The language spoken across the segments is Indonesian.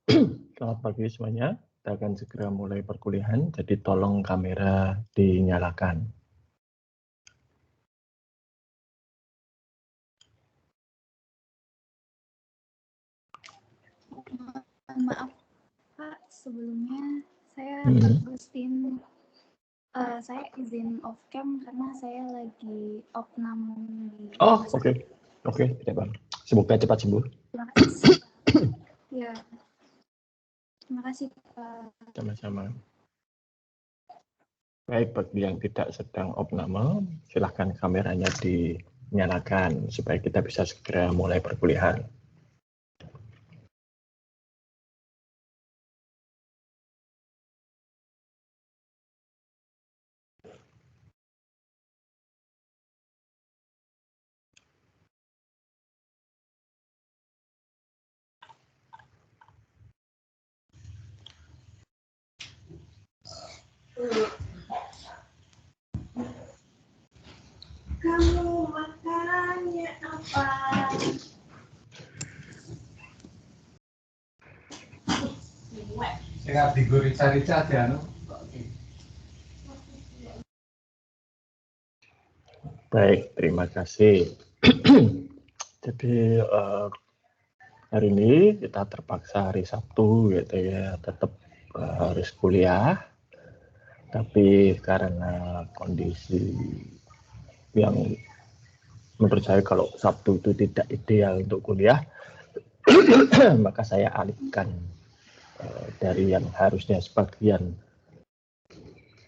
Selamat pagi semuanya. Kita akan segera mulai perkuliahan, jadi tolong kamera dinyalakan. Maaf Pak, sebelumnya saya Agustin, saya izin off cam karena saya lagi opnam di Oke, tidak apa. Semoga cepat sembuh. Terima kasih. Ya, terima kasih Pak. Sama-sama. Baik, bagi yang tidak sedang opname, silahkan kameranya dinyalakan supaya kita bisa segera mulai perkuliahan. Kamu makannya apa? Saya digoreng-rica aja, Baik, terima kasih. Jadi hari ini kita terpaksa hari Sabtu gitu ya, tetap harus kuliah. Tapi karena kondisi yang menurut saya kalau Sabtu itu tidak ideal untuk kuliah, maka saya alihkan dari yang harusnya sebagian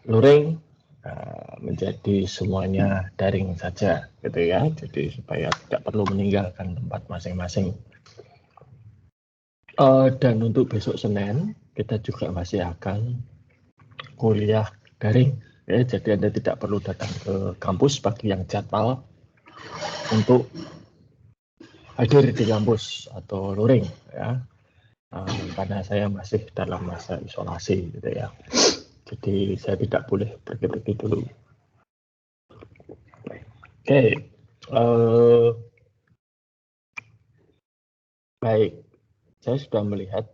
luring menjadi semuanya daring saja, gitu ya. Jadi supaya tidak perlu meninggalkan tempat masing-masing. Dan untuk besok Senin kita juga masih akan kuliah daring. Ya, jadi Anda tidak perlu datang ke kampus bagi yang jadwal untuk hadir di kampus atau luring, ya. Karena saya masih dalam masa isolasi, gitu ya. Jadi saya tidak boleh pergi-pergi dulu. Oke, baik. Saya sudah melihat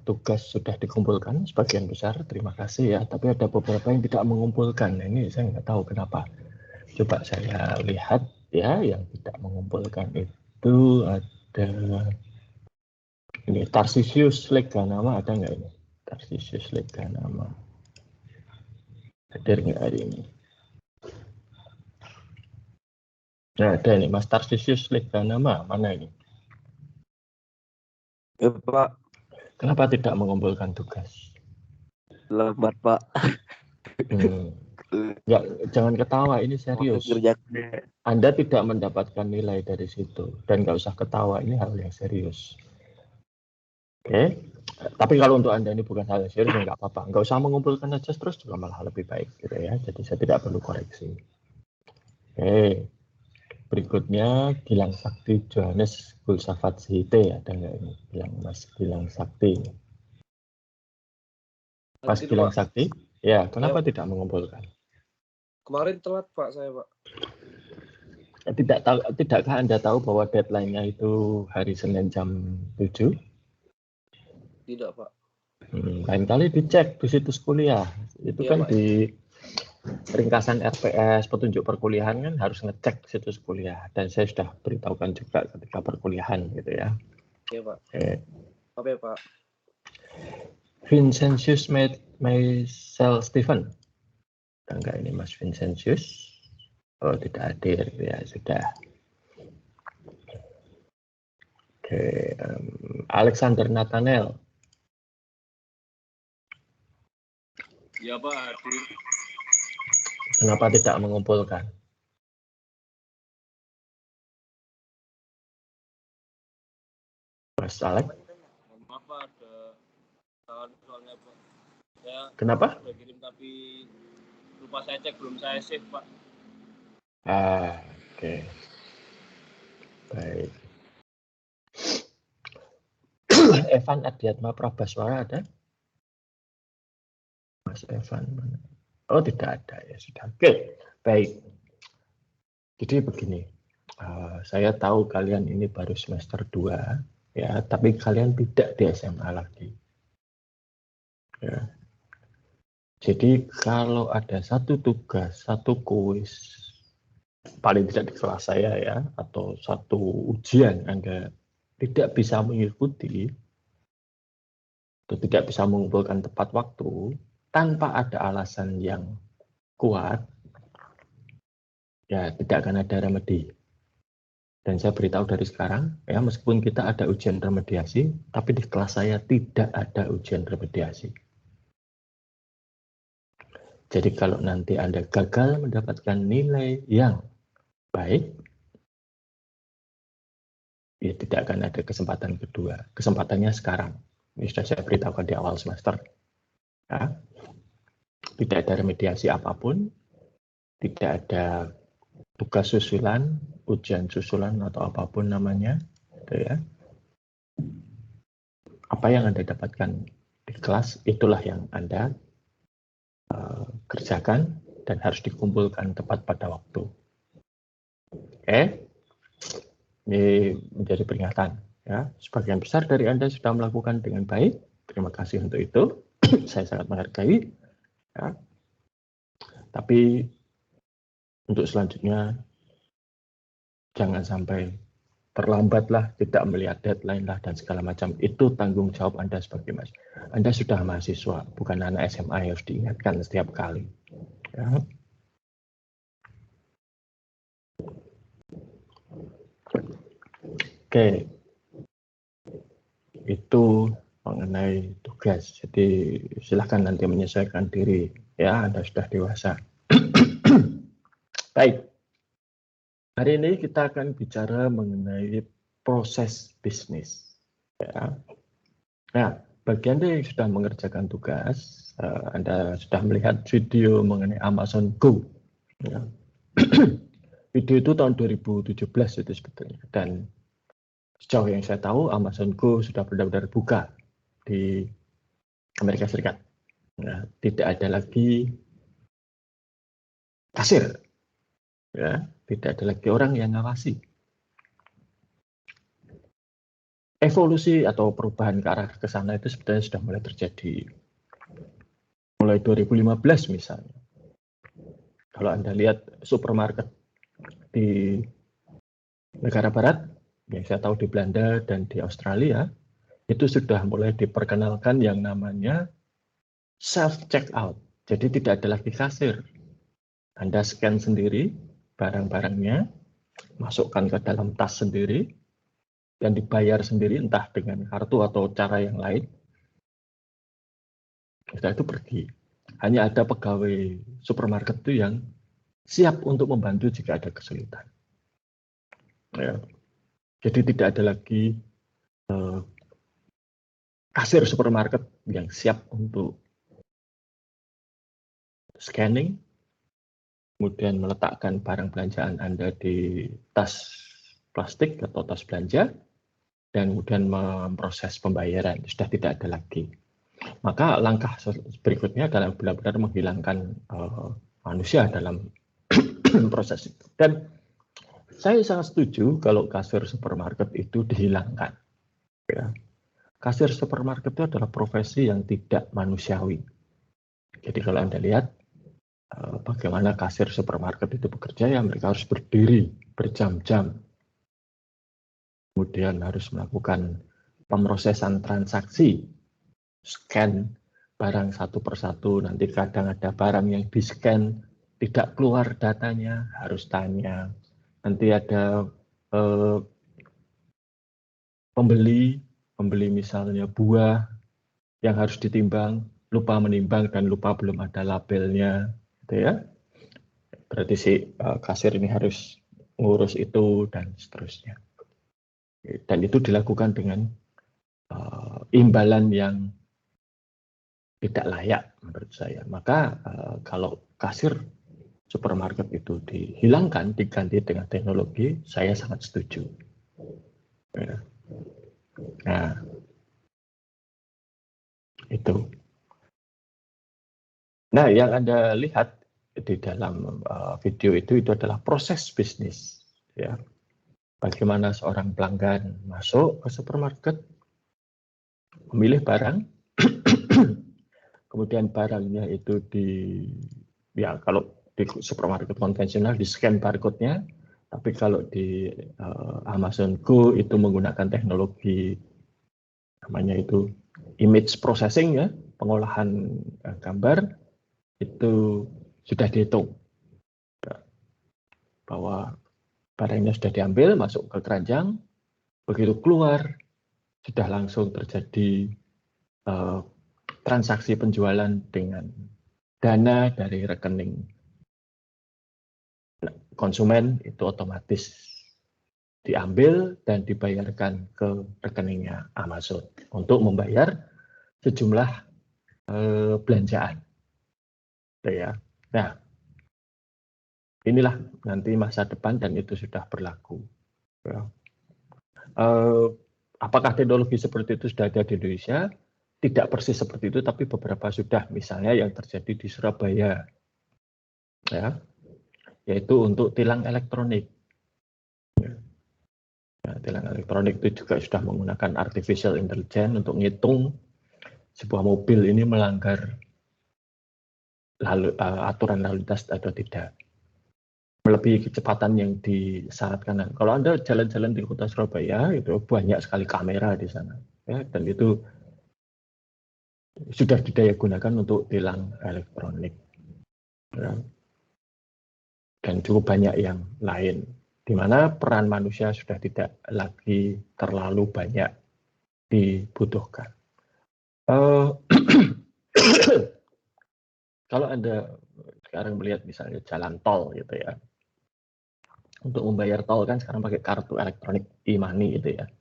tugas sudah dikumpulkan sebagian besar, terima kasih ya. Tapi ada beberapa yang tidak mengumpulkan. Ini saya nggak tahu kenapa. Coba saya lihat ya, yang tidak mengumpulkan itu ada ini Tarsisius Leganama, ada nggak ini? Tarsisius Leganama. Hadir nggak hari ini? Nah, ada nih Mas Tarsisius Leganama, mana ini? Ya, Pak. Kenapa tidak mengumpulkan tugas? Lambat, Pak. Ya, jangan ketawa, ini serius. Anda tidak mendapatkan nilai dari situ. Dan nggak usah ketawa, ini hal yang serius. Oke? Tapi kalau untuk Anda ini bukan hal yang serius, ya nggak apa-apa. Nggak usah mengumpulkan aja terus juga malah lebih baik, gitu ya. Jadi saya tidak perlu koreksi. Oke. Berikutnya Gilang Sakti Johannes Gulsafat Sihite, ada nggak ini? Mas Gilang Sakti. Mas Gilang Sakti? Ya, kenapa tidak mengumpulkan? Kemarin telat Pak saya Pak. Tidakkah Anda tahu bahwa deadline-nya itu hari Senin jam 7? Tidak Pak. Lain kali dicek di situs kuliah. Itu kan Pak. di ringkasan RPS petunjuk perkuliahan kan harus ngecek situs kuliah, dan saya sudah beritahukan juga ketika perkuliahan, gitu ya. Iya Pak. Apa ya Pak? Vincentius Maisel Stephen, enggak ini Mas Vincentius? Oh, tidak hadir, ya sudah. Oke, Alexander Nathaniel. Ya Pak, hadir. Kenapa tidak mengumpulkan? Mas Alex? Maaf Pak, ada soalnya Pak. Ya, Kenapa? Sudah kirim tapi lupa saya cek, belum saya save Pak. Oke. Baik. Evan Adiatma Prabaswara ada? Mas Evan mana? Oh, tidak ada, ya sudah. Oke, baik. Jadi begini, saya tahu kalian ini baru semester 2, ya, tapi kalian tidak di SMA lagi. Ya. Jadi kalau ada satu tugas, satu kuis, paling tidak di kelas saya ya, atau satu ujian Anda tidak bisa mengikuti, atau tidak bisa mengumpulkan tepat waktu, tanpa ada alasan yang kuat, ya tidak akan ada remedi. Dan saya beritahu dari sekarang, ya meskipun kita ada ujian remediasi, tapi di kelas saya tidak ada ujian remediasi. Jadi kalau nanti Anda gagal mendapatkan nilai yang baik, ya tidak akan ada kesempatan kedua. Kesempatannya sekarang. Ini sudah saya beritahukan di awal semester. Ya. Tidak ada remediasi apapun, tidak ada tugas susulan, ujian susulan atau apapun namanya, gitu ya. Apa yang Anda dapatkan di kelas, itulah yang Anda kerjakan dan harus dikumpulkan tepat pada waktu. Oke, ini menjadi peringatan. Ya, sebagian besar dari Anda sudah melakukan dengan baik. Terima kasih untuk itu. Saya sangat menghargai. Ya. Tapi untuk selanjutnya jangan sampai terlambatlah, tidak melihat deadline lah dan segala macam. Itu tanggung jawab Anda sebagai mas. Anda sudah mahasiswa, bukan anak SMA yang harus diingatkan setiap kali. Ya. Oke, itu mengenai tugas. Jadi silahkan nanti menyesuaikan diri. Ya, Anda sudah dewasa. Baik. Hari ini kita akan bicara mengenai proses bisnis. Ya. Nah, bagi Anda yang sudah mengerjakan tugas, Anda sudah melihat video mengenai Amazon Go. Ya. Video itu tahun 2017 itu sebetulnya. Dan sejauh yang saya tahu, Amazon Go sudah benar-benar buka di Amerika Serikat. Nah, tidak ada lagi kasir, ya, tidak ada lagi orang yang ngawasi. Evolusi atau perubahan ke arah ke sana itu sebetulnya sudah mulai terjadi. Mulai 2015 misalnya. Kalau Anda lihat supermarket di negara barat, yang saya tahu di Belanda dan di Australia, itu sudah mulai diperkenalkan yang namanya self-checkout. Jadi tidak ada lagi kasir. Anda scan sendiri barang-barangnya, masukkan ke dalam tas sendiri, dan dibayar sendiri entah dengan kartu atau cara yang lain. Setelah itu pergi. Hanya ada pegawai supermarket itu yang siap untuk membantu jika ada kesulitan. Ya. Jadi tidak ada lagi kasir supermarket yang siap untuk scanning, kemudian meletakkan barang belanjaan Anda di tas plastik atau tas belanja, dan kemudian memproses pembayaran. Sudah tidak ada lagi. Maka langkah berikutnya adalah benar-benar menghilangkan manusia dalam proses itu. Dan saya sangat setuju kalau kasir supermarket itu dihilangkan. Ya. Kasir supermarket itu adalah profesi yang tidak manusiawi. Jadi kalau Anda lihat bagaimana kasir supermarket itu bekerja, ya mereka harus berdiri berjam-jam. Kemudian harus melakukan pemrosesan transaksi, scan barang satu persatu, nanti kadang ada barang yang di-scan, tidak keluar datanya, harus tanya. Nanti ada pembeli misalnya buah yang harus ditimbang, lupa menimbang dan lupa belum ada labelnya, gitu ya. Berarti si kasir ini harus ngurus itu dan seterusnya. Dan itu dilakukan dengan imbalan yang tidak layak menurut saya. Maka kalau kasir supermarket itu dihilangkan, diganti dengan teknologi, saya sangat setuju. Ya. Nah, itu. Nah, yang Anda lihat di dalam video itu adalah proses bisnis. Ya. bagaimana seorang pelanggan masuk ke supermarket, memilih barang, kemudian barangnya itu kalau di supermarket konvensional di scan barcode-nya, tapi kalau di Amazon Go itu menggunakan teknologi namanya itu image processing ya, pengolahan gambar itu sudah dihitung bahwa barangnya sudah diambil, masuk ke keranjang, begitu keluar sudah langsung terjadi transaksi penjualan dengan dana dari rekening konsumen itu otomatis diambil dan dibayarkan ke rekeningnya Amazon untuk membayar sejumlah belanjaan. Ya. Nah, inilah nanti masa depan dan itu sudah berlaku. Ya. Apakah teknologi seperti itu sudah ada di Indonesia? Tidak persis seperti itu, tapi beberapa sudah. Misalnya yang terjadi di Surabaya, ya, yaitu untuk tilang elektronik. Ya, tilang elektronik itu juga sudah menggunakan artificial intelligence untuk menghitung sebuah mobil ini melanggar aturan lalu lintas atau tidak, melebihi kecepatan yang disyaratkan. Kalau Anda jalan-jalan di kota Surabaya, itu banyak sekali kamera di sana, ya, dan itu sudah didaya gunakan untuk tilang elektronik, ya. Dan cukup banyak yang lain, di mana peran manusia sudah tidak lagi terlalu banyak dibutuhkan. Kalau Anda sekarang melihat misalnya jalan tol gitu ya, untuk membayar tol kan sekarang pakai kartu elektronik e-money gitu ya.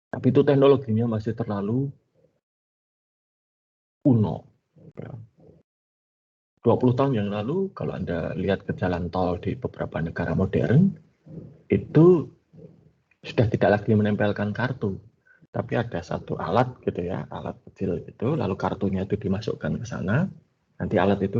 Tapi itu teknologinya masih terlalu kuno. 20 tahun yang lalu kalau Anda lihat ke jalan tol di beberapa negara modern, itu sudah tidak lagi menempelkan kartu. Tapi ada satu alat gitu ya, alat kecil itu, lalu kartunya itu dimasukkan ke sana, nanti alat itu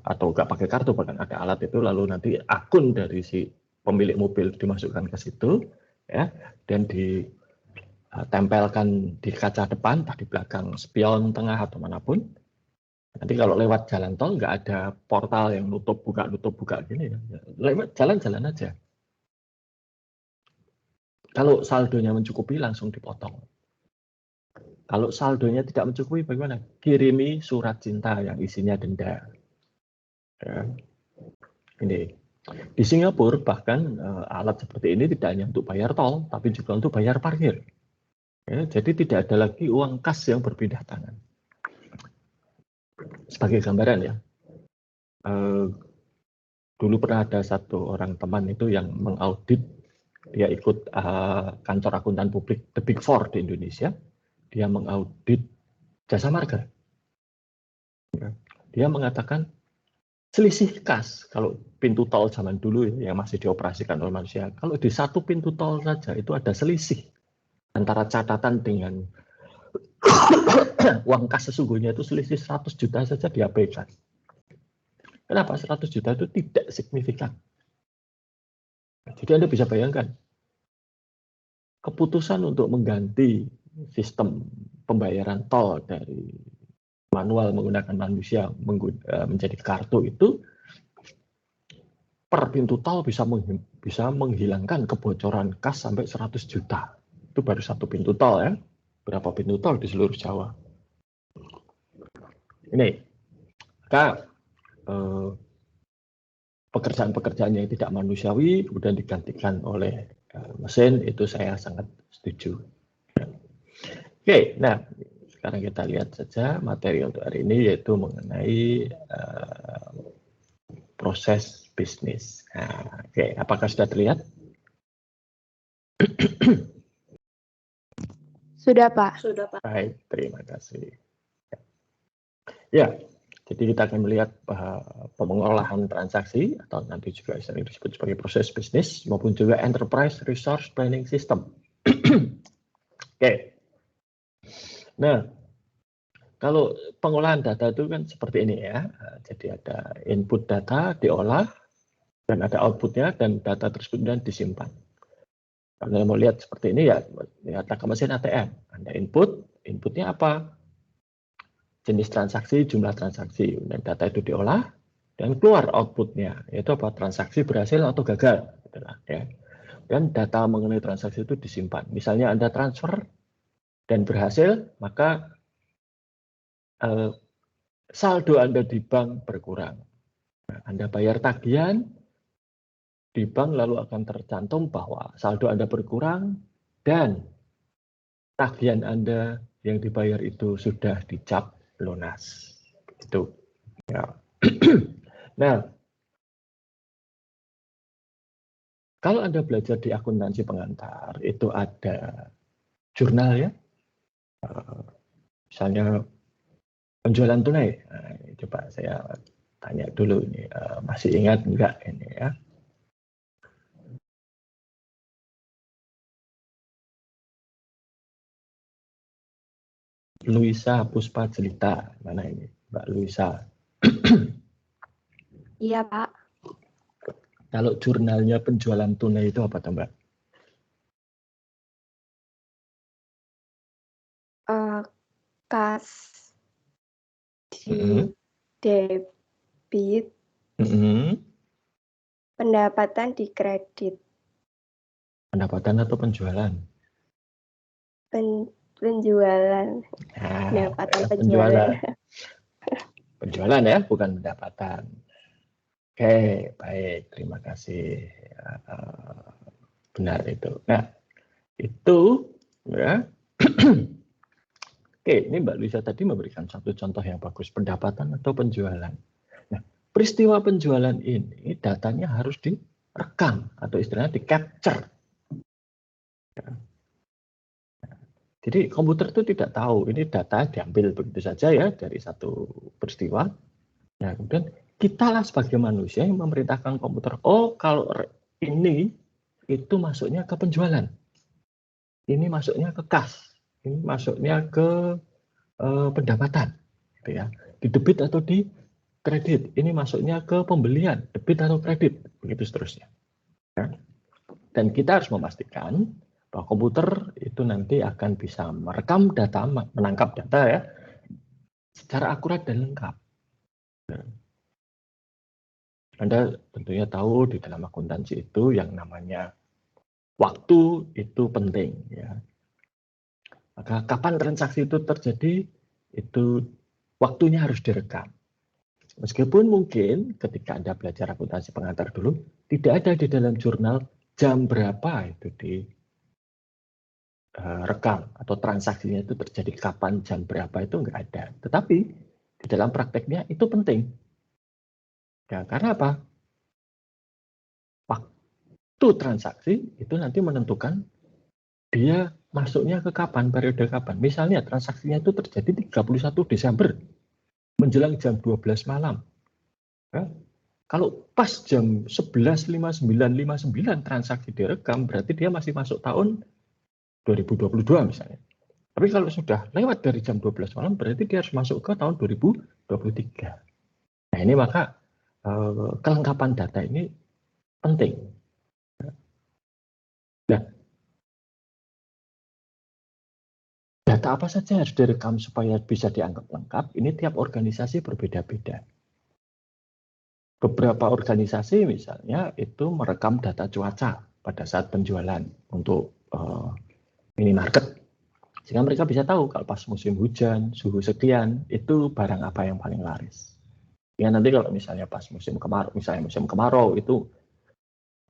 atau nggak pakai kartu, bahkan ada alat itu, lalu nanti akun dari si pemilik mobil dimasukkan ke situ, ya, dan ditempelkan di kaca depan, di belakang spion tengah atau manapun. Nanti kalau lewat jalan tol nggak ada portal yang nutup buka gini ya, lewat jalan-jalan aja. Kalau saldonya mencukupi langsung dipotong. Kalau saldonya tidak mencukupi bagaimana? Kirimi surat cinta yang isinya denda. Ya. Ini di Singapura bahkan alat seperti ini tidak hanya untuk bayar tol, tapi juga untuk bayar parkir. Ya, jadi tidak ada lagi uang kas yang berpindah tangan. Sebagai gambaran ya, dulu pernah ada satu orang teman itu yang mengaudit, dia ikut kantor akuntan publik The Big Four di Indonesia, dia mengaudit jasa marga. Dia mengatakan selisih kas, kalau pintu tol zaman dulu ya, yang masih dioperasikan oleh manusia, kalau di satu pintu tol saja itu ada selisih antara catatan dengan uang kas sesungguhnya itu selisih 100 juta saja diabaikan. Kenapa 100 juta itu tidak signifikan? Jadi Anda bisa bayangkan, keputusan untuk mengganti sistem pembayaran tol dari manual menggunakan manusia menjadi kartu itu, per pintu tol bisa menghilangkan kebocoran kas sampai 100 juta. Itu baru satu pintu tol ya. Berapa pintu tol di seluruh Jawa? Ini, pekerjaan-pekerjaan yang tidak manusiawi kemudian digantikan oleh mesin, itu saya sangat setuju. Oke, nah sekarang kita lihat saja materi untuk hari ini, yaitu mengenai proses bisnis. Nah, oke, apakah sudah terlihat? Sudah, Pak. Baik, terima kasih. Ya, jadi kita akan melihat pengolahan transaksi, atau nanti juga sering disebut sebagai proses bisnis, maupun juga enterprise resource planning system. Oke. Nah, kalau pengolahan data itu kan seperti ini ya. Jadi ada input data diolah, dan ada outputnya, dan data tersebut kemudian disimpan. Kalau Anda mau lihat seperti ini ya lihatlah ke mesin ATM. Anda inputnya apa? Jenis transaksi, jumlah transaksi, dan data itu diolah dan keluar outputnya, yaitu apa? Transaksi berhasil atau gagal. Ya. Dan data mengenai transaksi itu disimpan. Misalnya Anda transfer dan berhasil, maka saldo Anda di bank berkurang. Nah, Anda bayar tagihan di bank lalu akan tercantum bahwa saldo Anda berkurang dan tagihan Anda yang dibayar itu sudah dicap lunas. Itu. Ya. Nah, kalau Anda belajar di akuntansi pengantar, itu ada jurnal ya. Misalnya penjualan tunai. Nah, coba saya tanya dulu ini, masih ingat enggak ini ya? Luisa Puspa Jelita, mana ini, Mbak Luisa? Iya, Pak. Kalau jurnalnya penjualan tunai itu apa, Mbak? Kas di debit, pendapatan di kredit. Pendapatan atau penjualan? Penjualan. Nah, Pendapatan penjualan. Penjualan ya, bukan pendapatan. Oke, baik, terima kasih. Benar itu. Nah, itu ya. Oke, ini Mbak Luisa tadi memberikan satu contoh yang bagus, pendapatan atau penjualan. Nah, peristiwa penjualan ini datanya harus direkam atau istilahnya di-capture. Jadi komputer itu tidak tahu, ini data diambil begitu saja ya dari satu peristiwa. Nah, kemudian kitalah sebagai manusia yang memerintahkan komputer, oh kalau ini itu masuknya ke penjualan, ini masuknya ke kas, ini masuknya ke pendapatan, gitu ya, di debit atau di kredit, ini masuknya ke pembelian, debit atau kredit, begitu seterusnya. Ya. Dan kita harus memastikan bahwa komputer itu nanti akan bisa merekam data, menangkap data ya, secara akurat dan lengkap. Anda tentunya tahu di dalam akuntansi itu yang namanya waktu itu penting ya. Maka kapan transaksi itu terjadi itu waktunya harus direkam. Meskipun mungkin ketika Anda belajar akuntansi pengantar dulu tidak ada di dalam jurnal jam berapa itu direkam atau transaksinya itu terjadi kapan jam berapa itu enggak ada. Tetapi di dalam prakteknya itu penting. Ya, karena apa? Waktu transaksi itu nanti menentukan dia masuknya ke kapan, periode kapan. Misalnya transaksinya itu terjadi 31 Desember menjelang jam 12 malam. Ya, kalau pas jam 11.59.59 transaksi direkam, berarti dia masih masuk tahun 2022 misalnya. Tapi kalau sudah lewat dari jam 12 malam, berarti dia harus masuk ke tahun 2023. Nah ini maka kelengkapan data ini penting. Nah, data apa saja harus direkam supaya bisa dianggap lengkap? Ini tiap organisasi berbeda-beda. Beberapa organisasi misalnya itu merekam data cuaca pada saat penjualan untuk minimarket. Sehingga mereka bisa tahu kalau pas musim hujan, suhu sekian, itu barang apa yang paling laris. Ya nanti kalau misalnya pas musim kemarau itu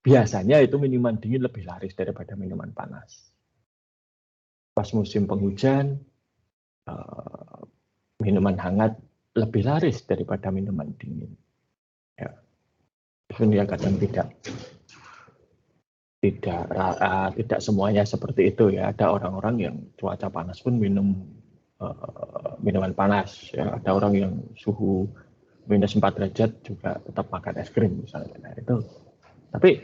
biasanya itu minuman dingin lebih laris daripada minuman panas. Pas musim penghujan, minuman hangat lebih laris daripada minuman dingin. Ya. Sebenarnya kadang tidak semuanya seperti itu ya. Ada orang-orang yang cuaca panas pun minum minuman panas. Ya. Ada orang yang suhu minus 4 derajat juga tetap makan es krim misalnya. Nah, itu. Tapi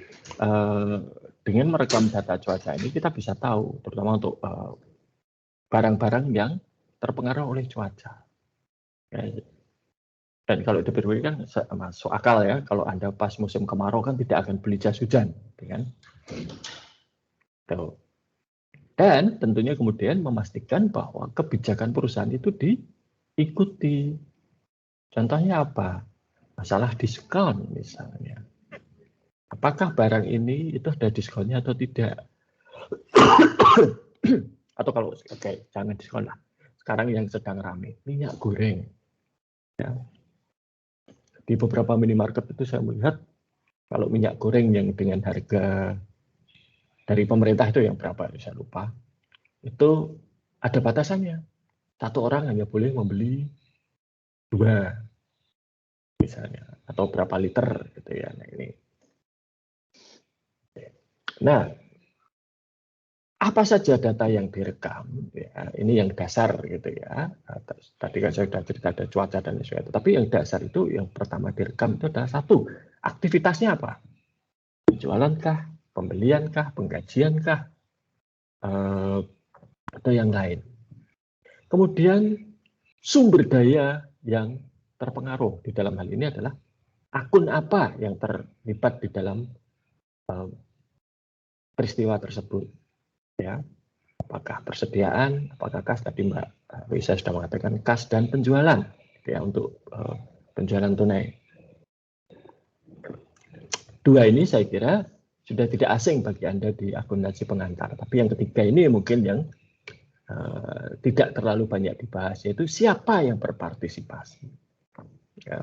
dengan merekam data cuaca ini kita bisa tahu, terutama untuk barang-barang yang terpengaruh oleh cuaca. Ya. Dan kalau dipikir kan masuk akal ya, kalau Anda pas musim kemarau kan tidak akan beli jas hujan, kan? Tuh. Dan tentunya kemudian memastikan bahwa kebijakan perusahaan itu diikuti. Contohnya apa? Masalah diskon misalnya. Apakah barang ini itu ada diskonnya atau tidak? Atau kalau jangan diskon lah. Sekarang yang sedang ramai, minyak goreng. Ya. Di beberapa minimarket itu saya melihat kalau minyak goreng yang dengan harga dari pemerintah itu yang berapa, saya lupa. Itu ada batasannya. Satu orang hanya boleh membeli 2 misalnya, atau berapa liter gitu ya. Nah, apa saja data yang direkam, ya, ini yang dasar gitu ya. Tadi kan saya sudah cerita ada cuaca dan sebagainya. Tapi yang dasar itu yang pertama direkam itu adalah satu, aktivitasnya apa? Penjualankah, pembeliankah, penggajiankah, atau yang lain. Kemudian sumber daya yang terpengaruh di dalam hal ini adalah akun apa yang terlibat di dalam peristiwa tersebut. Ya, apakah persediaan, apakah kas, tadi Mbak Risa sudah mengatakan kas dan penjualan ya, untuk penjualan tunai. 2 ini saya kira sudah tidak asing bagi Anda di akuntansi pengantar. Tapi yang ketiga ini mungkin yang tidak terlalu banyak dibahas, yaitu siapa yang berpartisipasi. Ya.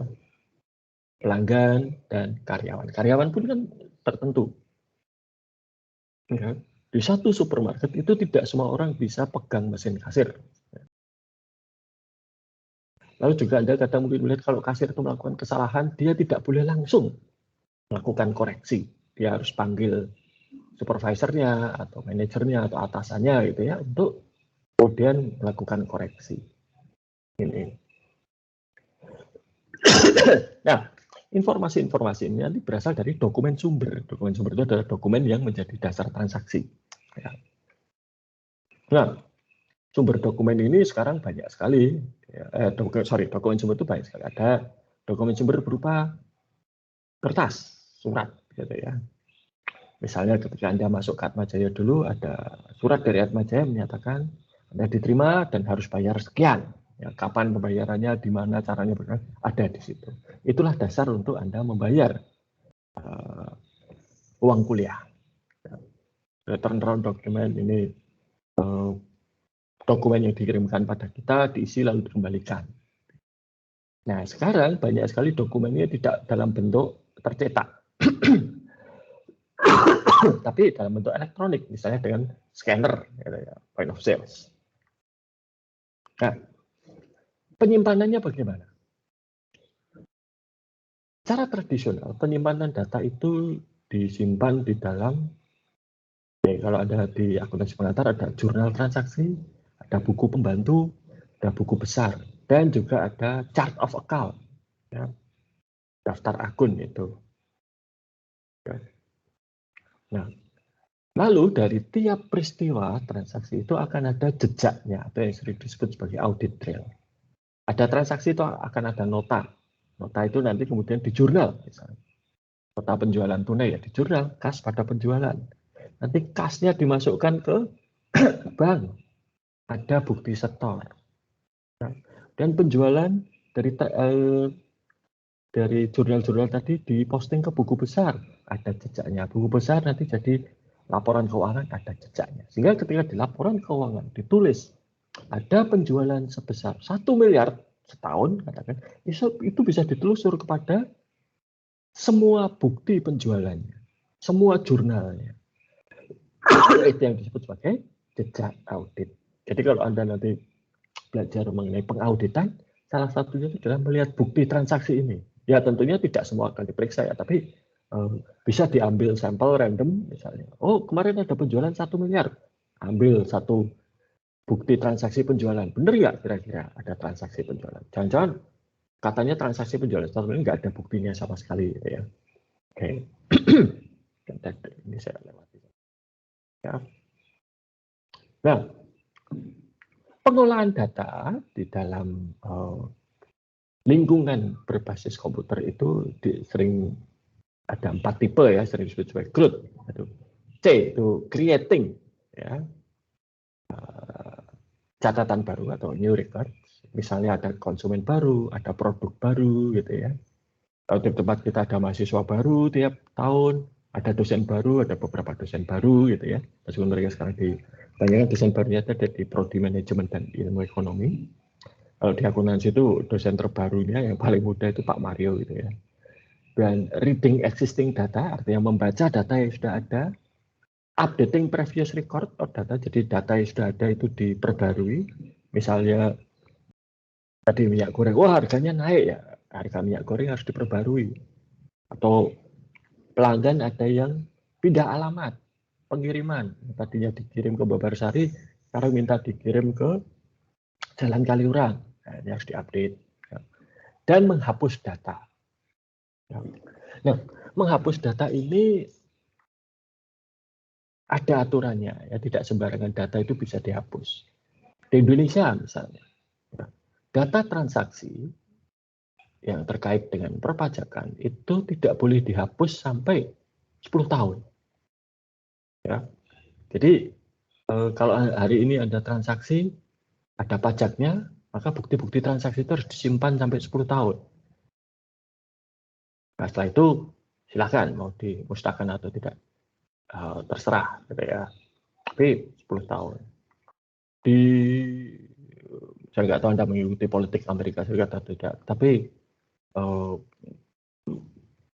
Pelanggan dan karyawan. Karyawan pun kan tertentu. Ya. Di satu supermarket itu tidak semua orang bisa pegang mesin kasir. Lalu juga Anda kadang mungkin melihat kalau kasir itu melakukan kesalahan, dia tidak boleh langsung melakukan koreksi. Dia harus panggil supervisornya atau manajernya atau atasannya gitu ya untuk kemudian melakukan koreksi. Ini. Nah, informasi-informasi ini nanti berasal dari dokumen sumber. Dokumen sumber itu adalah dokumen yang menjadi dasar transaksi. Ya. Nah, sumber dokumen ini sekarang banyak sekali. Ya, dokumen sumber itu banyak sekali. Ada dokumen sumber berupa kertas, surat, gitu ya. Misalnya ketika Anda masuk ke Atmajaya dulu, ada surat dari Atmajaya menyatakan Anda diterima dan harus bayar sekian. Ya, kapan pembayarannya, di mana caranya, ada di situ. Itulah dasar untuk Anda membayar uang kuliah. Turnaround dokumen ini dokumen yang dikirimkan pada kita diisi lalu dikembalikan. Nah, sekarang banyak sekali dokumennya tidak dalam bentuk tercetak, tapi dalam bentuk elektronik, misalnya dengan scanner, point of sales. Nah, penyimpanannya bagaimana? Cara tradisional, penyimpanan data itu disimpan di dalam, kalau ada di akuntansi pengantar, ada jurnal transaksi, ada buku pembantu, ada buku besar, dan juga ada chart of account, ya, daftar akun itu. Nah, lalu dari tiap peristiwa transaksi itu akan ada jejaknya, atau yang sering disebut sebagai audit trail. Ada transaksi itu akan ada nota. Nota itu nanti kemudian di jurnal, misalnya. Nota penjualan tunai ya di jurnal, kas pada penjualan. Nanti kasnya dimasukkan ke bank. Ada bukti setor. Dan penjualan dari jurnal-jurnal tadi diposting ke buku besar. Ada jejaknya. Buku besar nanti jadi laporan keuangan, ada jejaknya. Sehingga ketika di laporan keuangan ditulis ada penjualan sebesar 1 miliar setahun, katakan, itu bisa ditelusur kepada semua bukti penjualannya, semua jurnalnya. Itu yang disebut sebagai jejak audit. Jadi kalau Anda nanti belajar mengenai pengauditan, salah satunya itu adalah melihat bukti transaksi ini. Ya tentunya tidak semua akan diperiksa ya, tapi bisa diambil sampel random misalnya. Oh kemarin ada penjualan 1 miliar, ambil satu bukti transaksi penjualan. Benar ya kira-kira ada transaksi penjualan? Jangan-jangan katanya transaksi penjualan, tapi nggak ada buktinya sama sekali. Gitu ya. Oke. Ini saya lewati. Ya. Nah, pengolahan data di dalam lingkungan berbasis komputer itu sering ada 4 tipe ya, sering disebut sebagai GROT. C itu creating, ya, catatan baru atau new record. Misalnya ada konsumen baru, ada produk baru, gitu ya. Kalau di tempat kita ada mahasiswa baru tiap tahun, ada dosen baru, ada beberapa dosen baru, gitu ya. Meskipun mereka sekarang kebanyakan dosen barunya ada di prodi manajemen dan ilmu ekonomi. Kalau di akuntansi itu dosen terbarunya yang paling muda itu Pak Mario, gitu ya. Dan reading existing data, artinya membaca data yang sudah ada, updating previous record of data, jadi data yang sudah ada itu diperbarui. Misalnya tadi minyak goreng, wah harganya naik ya, harga minyak goreng harus diperbarui. Atau pelanggan ada yang pindah alamat pengiriman, tadinya dikirim ke Babarsari, sekarang minta dikirim ke Jalan Kaliurang, nah, ini harus diupdate. Dan menghapus data. Nah, menghapus data ini ada aturannya, ya, tidak sembarangan data itu bisa dihapus. Di Indonesia misalnya, data transaksi yang terkait dengan perpajakan itu tidak boleh dihapus sampai 10 tahun. Ya. Jadi kalau hari ini ada transaksi, ada pajaknya, maka bukti-bukti transaksi itu harus disimpan sampai 10 tahun. Nah, setelah itu silakan mau dimusnahkan atau tidak. Terserah, gitu ya. Tapi 10 tahun. Saya nggak tahu Anda mengikuti politik Amerika Serikat atau tidak, tapi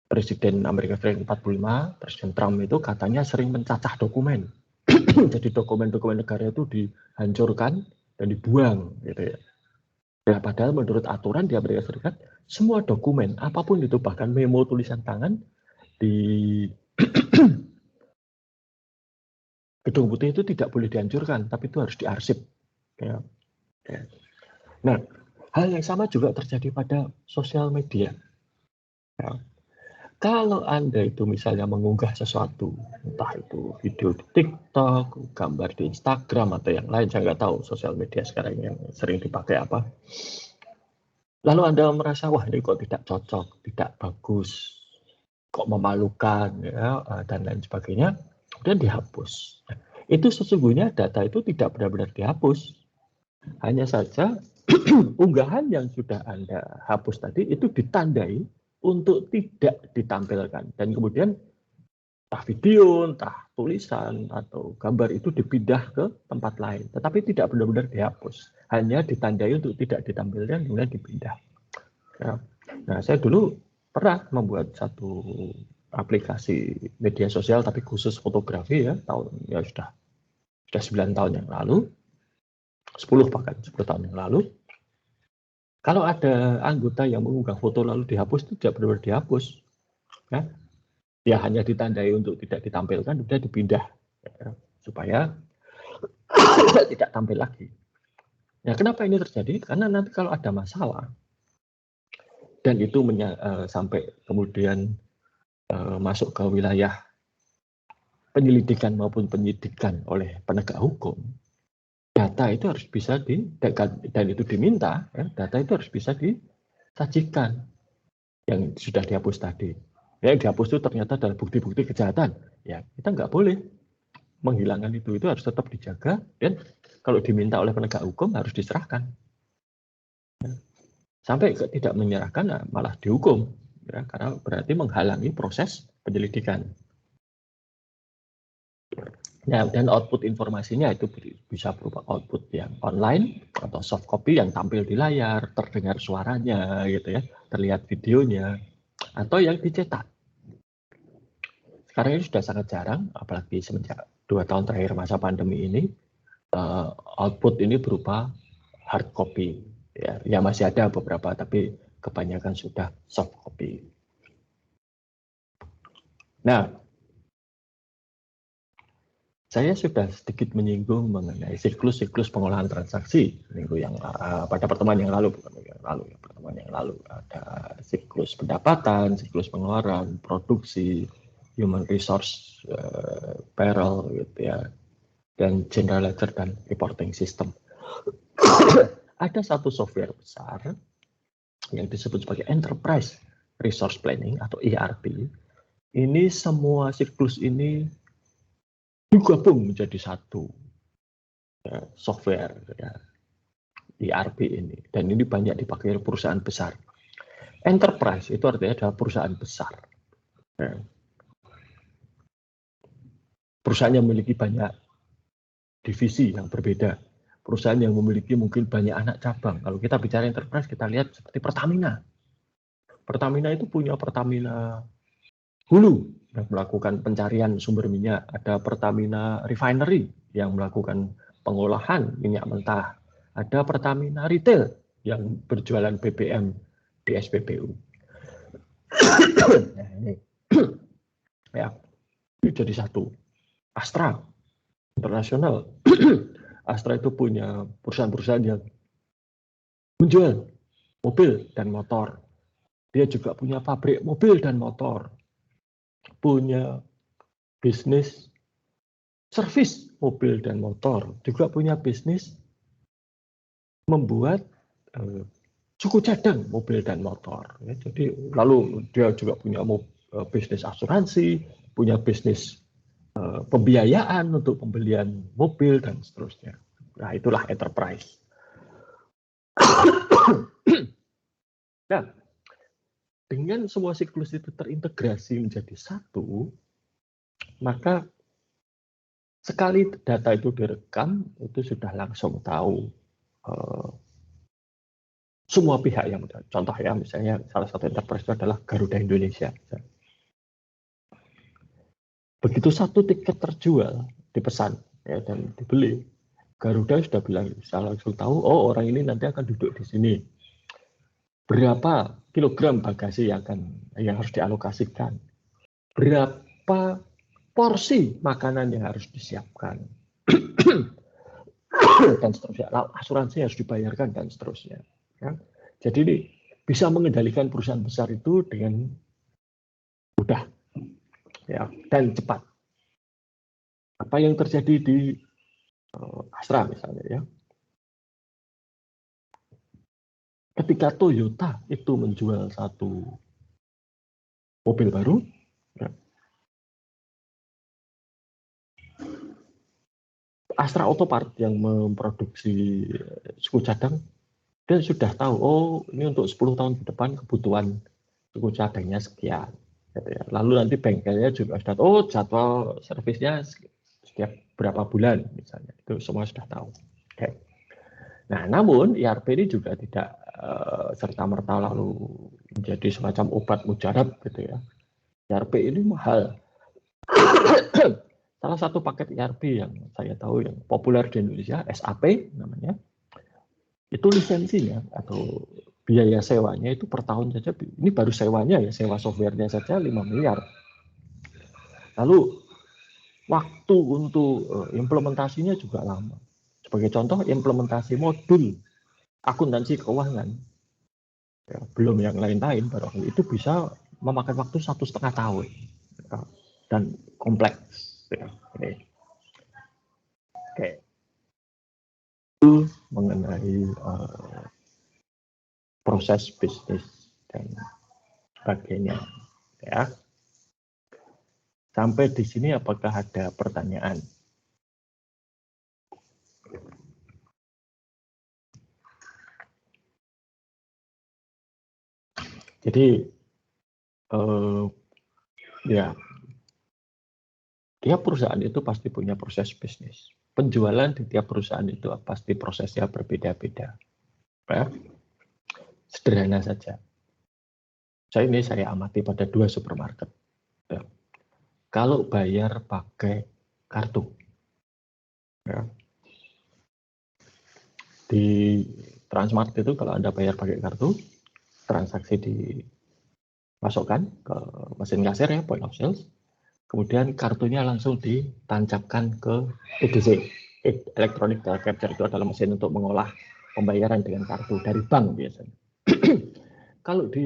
Presiden Amerika Serikat 45, Presiden Trump itu katanya sering mencacah dokumen. Jadi dokumen-dokumen negara itu dihancurkan dan dibuang, gitu ya. Nah, padahal menurut aturan di Amerika Serikat, semua dokumen, apapun itu, bahkan memo tulisan tangan di Gedung Putih itu tidak boleh dihancurkan, tapi itu harus diarsip. Ya. Nah, hal yang sama juga terjadi pada sosial media. Ya. Kalau Anda itu misalnya mengunggah sesuatu, entah itu video di TikTok, gambar di Instagram, atau yang lain, saya nggak tahu sosial media sekarang yang sering dipakai apa. Lalu Anda merasa, wah ini kok tidak cocok, tidak bagus, kok memalukan, ya, dan lain sebagainya, kemudian dihapus. Itu sesungguhnya data itu tidak benar-benar dihapus. Hanya saja unggahan yang sudah Anda hapus tadi itu ditandai untuk tidak ditampilkan. Dan kemudian entah video, entah tulisan, atau gambar itu dipindah ke tempat lain. Tetapi tidak benar-benar dihapus. Hanya ditandai untuk tidak ditampilkan, kemudian dipindah. Ya. Nah, saya dulu pernah membuat satu aplikasi media sosial tapi khusus fotografi, ya, sudah 9 tahun yang lalu, 10 tahun yang lalu. Kalau ada anggota yang mengunggah foto lalu dihapus, itu tidak benar-benar dihapus, ya. Ya hanya ditandai untuk tidak ditampilkan, sudah dipindah, ya, supaya tidak tampil lagi. Nah, kenapa ini terjadi? Karena nanti kalau ada masalah dan itu sampai kemudian masuk ke wilayah penyelidikan maupun penyidikan oleh penegak hukum, data itu harus bisa dan itu diminta, ya, data itu harus bisa disajikan yang sudah dihapus tadi. Ya, yang dihapus itu ternyata adalah bukti-bukti kejahatan. Ya, kita nggak boleh menghilangkan itu harus tetap dijaga, dan kalau diminta oleh penegak hukum harus diserahkan. Ya. Sampai tidak menyerahkan malah dihukum, ya, karena berarti menghalangi proses penyelidikan. Nah, dan output informasinya itu bisa berupa output yang online atau soft copy yang tampil di layar, terdengar suaranya, gitu ya, terlihat videonya, atau yang dicetak. Sekarang ini sudah sangat jarang, apalagi semenjak 2 tahun terakhir masa pandemi ini, output ini berupa hard copy. Ya masih ada beberapa, tapi kebanyakan sudah soft copy. Nah, saya sudah sedikit menyinggung mengenai siklus-siklus pengolahan transaksi pada pertemuan yang lalu, pertemuan yang lalu ada siklus pendapatan, siklus pengeluaran, produksi, human resource, payroll, gitu ya, dan general ledger dan reporting system. Ada satu software besar yang disebut sebagai Enterprise Resource Planning atau ERP. Ini semua siklus ini digabung menjadi satu ya, software ya, ERP ini. Dan ini banyak dipakai perusahaan besar. Enterprise itu artinya adalah perusahaan besar. Ya. Perusahaan yang memiliki banyak divisi yang berbeda. Perusahaan yang memiliki mungkin banyak anak cabang. Kalau kita bicara enterprise, kita lihat seperti Pertamina. Pertamina itu punya Pertamina Hulu yang melakukan pencarian sumber minyak. Ada Pertamina Refinery yang melakukan pengolahan minyak mentah. Ada Pertamina Retail yang berjualan BBM di SPBU. Nah, ini ya, ini jadi satu. Astra internasional. Astra itu punya perusahaan-perusahaan yang menjual mobil dan motor. Dia juga punya pabrik mobil dan motor. Punya bisnis servis mobil dan motor. Juga punya bisnis membuat suku cadang mobil dan motor. Ya, jadi lalu dia juga punya bisnis asuransi, punya bisnis pembiayaan untuk pembelian mobil dan seterusnya. Nah, itulah enterprise. Nah, dengan semua siklus itu terintegrasi menjadi satu, maka sekali data itu direkam, itu sudah langsung tahu semua pihak yang, contoh ya, misalnya salah satu enterprise itu adalah Garuda Indonesia. Begitu satu tiket terjual, dipesan ya, dan dibeli, Garuda sudah bilang, bisa langsung tahu, oh orang ini nanti akan duduk di sini. Berapa kilogram bagasi yang harus dialokasikan. Berapa porsi makanan yang harus disiapkan. Dan seterusnya. Asuransi harus dibayarkan dan seterusnya. Ya. Jadi ini bisa mengendalikan perusahaan besar itu dengan mudah. Ya, dan cepat. Apa yang terjadi di Astra misalnya ya. Ketika Toyota itu menjual satu mobil baru, ya, Astra Autopart yang memproduksi suku cadang, dia sudah tahu, oh ini untuk 10 tahun ke depan kebutuhan suku cadangnya sekian. Lalu nanti bengkelnya juga sudah, oh jadwal servisnya setiap berapa bulan misalnya, itu semua sudah tahu. Oke. Nah, namun ERP ini juga tidak serta-merta lalu menjadi semacam obat mujarab gitu ya. ERP ini mahal. Salah satu paket ERP yang saya tahu yang populer di Indonesia, SAP namanya, itu lisensinya atau biaya sewanya itu per tahun saja, ini baru sewanya ya, sewa softwarenya saja 5 miliar. Lalu waktu untuk implementasinya juga lama. Sebagai contoh, implementasi modul akuntansi keuangan, ya, belum yang lain-lain, barangkali itu bisa memakan waktu 1,5 tahun ya, dan kompleks. Ya. Oke. Itu mengenai proses bisnis dan sebagainya. Ya. Sampai di sini apakah ada pertanyaan? Jadi ya, tiap perusahaan itu pasti punya proses bisnis. Penjualan di tiap perusahaan itu pasti prosesnya berbeda-beda. Ya. Sederhana saja. Saya amati pada 2 supermarket. Ya. Kalau bayar pakai kartu, ya. Di Transmart itu kalau Anda bayar pakai kartu, transaksi dimasukkan ke mesin kasir ya, point of sales, kemudian kartunya langsung ditancapkan ke EDC, Electronic Data Capture, itu adalah mesin untuk mengolah pembayaran dengan kartu dari bank biasanya. Kalau di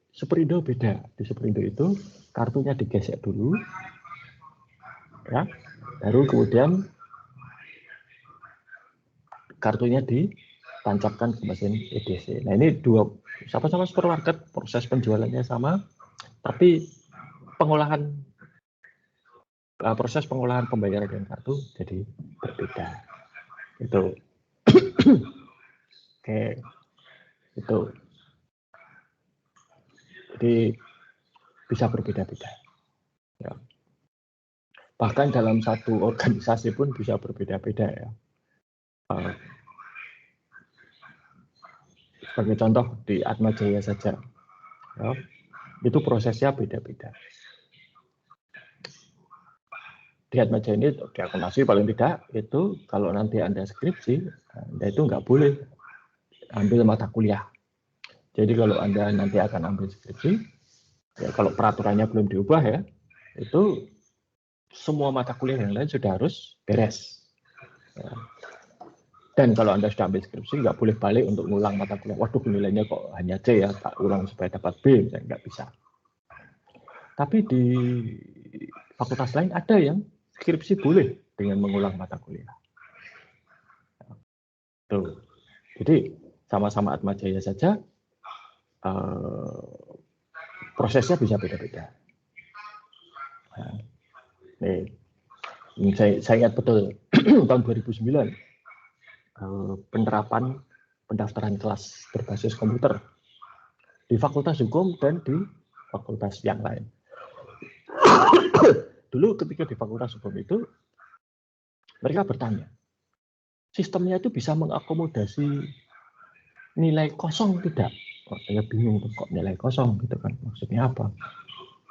Superindo beda, di Superindo itu kartunya digesek dulu, ya, baru kemudian kartunya ditancapkan ke mesin EDC. Nah ini sama-sama supermarket, proses penjualannya sama, tapi pengolahan proses pengolahan pembayaran dengan kartu jadi berbeda. Itu. Oke. Itu. Jadi bisa berbeda-beda. Ya. Bahkan dalam satu organisasi pun bisa berbeda-beda ya. Sebagai contoh di Atmajaya saja, ya, itu prosesnya beda-beda. Di Atmajaya ini di akuntansi paling tidak itu kalau nanti Anda skripsi, Anda itu nggak boleh ambil mata kuliah. Jadi kalau Anda nanti akan ambil skripsi, ya kalau peraturannya belum diubah ya, itu semua mata kuliah yang lain sudah harus beres. Ya. Dan kalau Anda sudah ambil skripsi, nggak boleh balik untuk ngulang mata kuliah. Waduh, nilainya kok hanya C ya, tak ulang supaya dapat B, nggak bisa. Tapi di fakultas lain ada yang skripsi boleh dengan mengulang mata kuliah. Tuh. Jadi sama-sama Atmajaya saja, prosesnya bisa beda-beda. Nah, ini saya ingat betul tahun 2009 penerapan pendaftaran kelas berbasis komputer di Fakultas Hukum dan di fakultas yang lain. Dulu ketika di Fakultas Hukum itu mereka bertanya, sistemnya itu bisa mengakomodasi nilai kosong tidak? Saya bingung kok nilai kosong gitu kan, maksudnya apa?